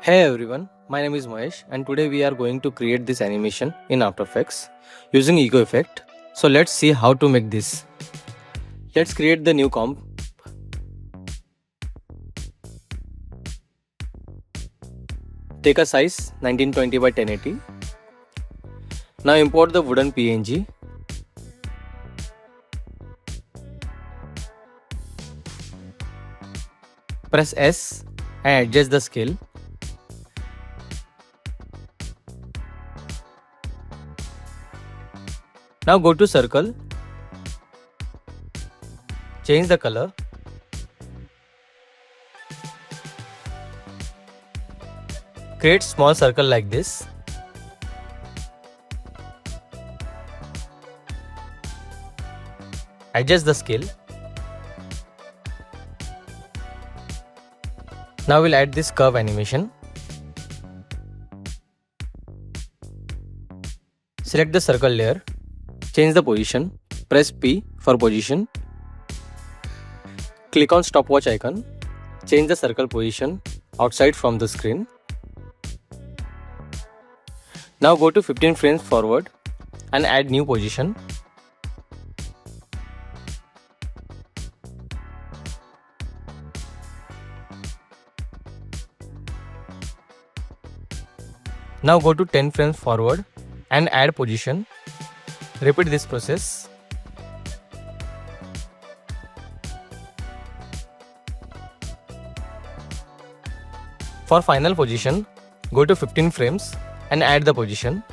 Hey everyone, my name is Mahesh and today we are going to create this animation in After Effects using Ego Effect. So let's see how to make this. Let's create the new comp. Take a size 1920 by 1080. Now import the wooden PNG. Press S and adjust the scale. Now go to circle. Change the color. Create small circle like this. Adjust the scale. Now we'll add this curve animation. Select the circle layer. Change the position. Press P for position. Click on stopwatch icon. Change the circle position outside from the screen. Now go to 15 frames forward and add new position. Now go to 10 frames forward and add position. Repeat this process. For final position, go to 15 frames and add the position.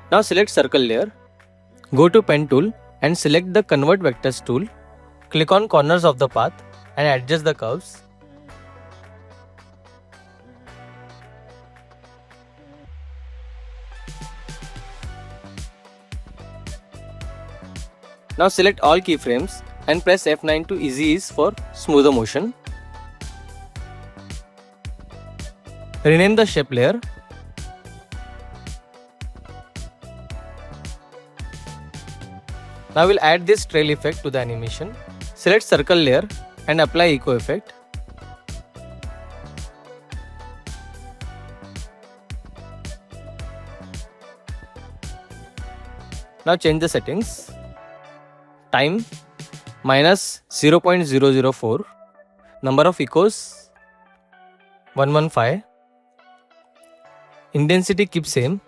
Now select circle layer. Go to pen tool and select the convert vectors tool. Click on corners of the path and adjust the curves. Now select all keyframes and press F9 to easy ease for smoother motion. Rename the shape layer. Now we'll add this trail effect to the animation. Select circle layer and apply echo effect. Now change the settings. Time minus 0.004. Number of echoes 115. Intensity keep same.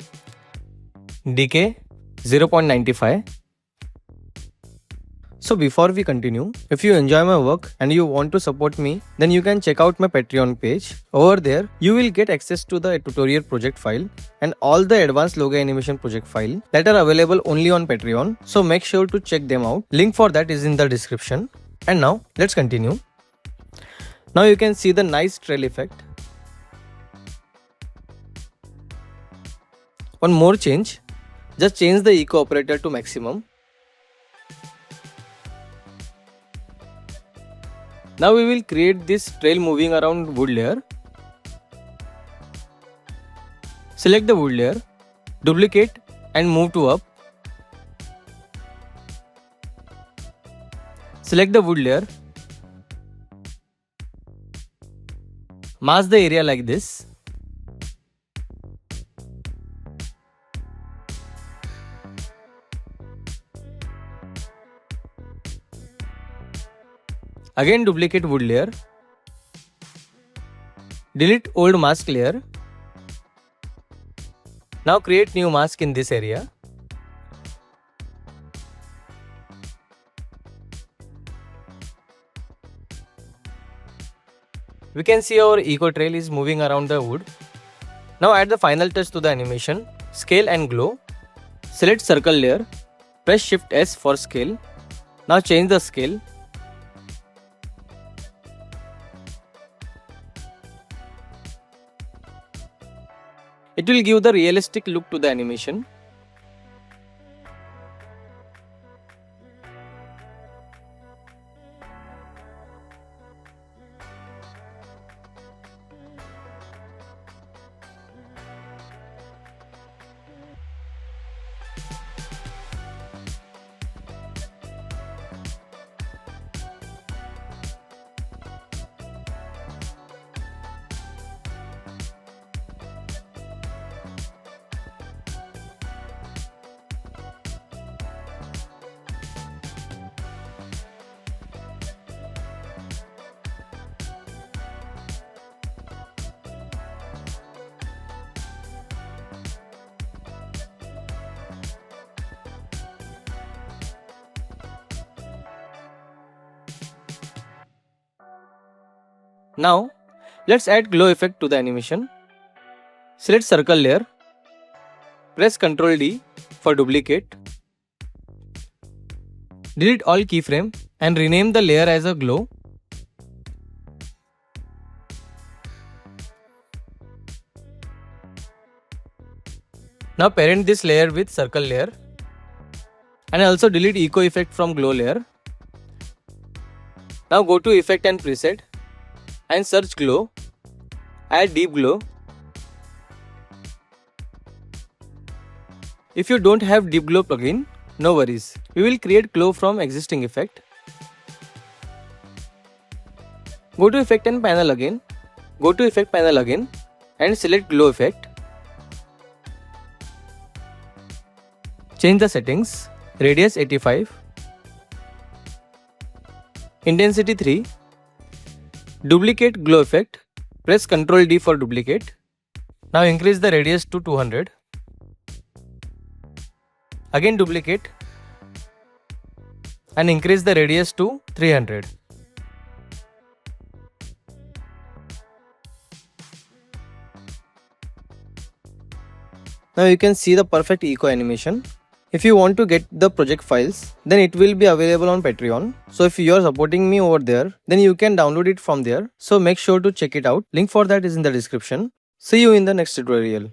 Decay 0.95. So before we continue, if you enjoy my work and you want to support me, then you can check out my Patreon page. Over there, you will get access to the tutorial project file and all the advanced logo animation project file that are available only on Patreon. So make sure to check them out. Link for that is in the description. And now let's continue. Now you can see the nice trail effect. One more change. Just change the echo operator to maximum. Now we will create this trail moving around wood layer. Select the wood layer, duplicate and move to up. Select the wood layer. Mask the area like this. Again duplicate wood layer. Delete old mask layer. Now create new mask in this area. We can see our echo trail is moving around the wood. Now add the final touch to the animation. Scale and glow. Select circle layer. Press Shift S for scale. Now change the scale. It will give the realistic look to the animation. Now, let's add glow effect to the animation. Select circle layer, press Ctrl D for duplicate, delete all keyframe and rename the layer as a glow. Now parent this layer with circle layer and also delete echo effect from glow layer. Now go to effect and preset and search glow, add deep glow. If you don't have deep glow plugin, no worries, we will create glow from existing effect. Go to effect and panel again, and select glow effect. Change the settings, radius 85, intensity 3, duplicate glow effect, press Ctrl D for duplicate. Now increase the radius to 200. Again duplicate and increase the radius to 300. Now you can see the perfect echo animation. If you want to get the project files, then it will be available on Patreon. So if you are supporting me over there, then you can download it from there. So make sure to check it out. Link for that is in the description. See you in the next tutorial.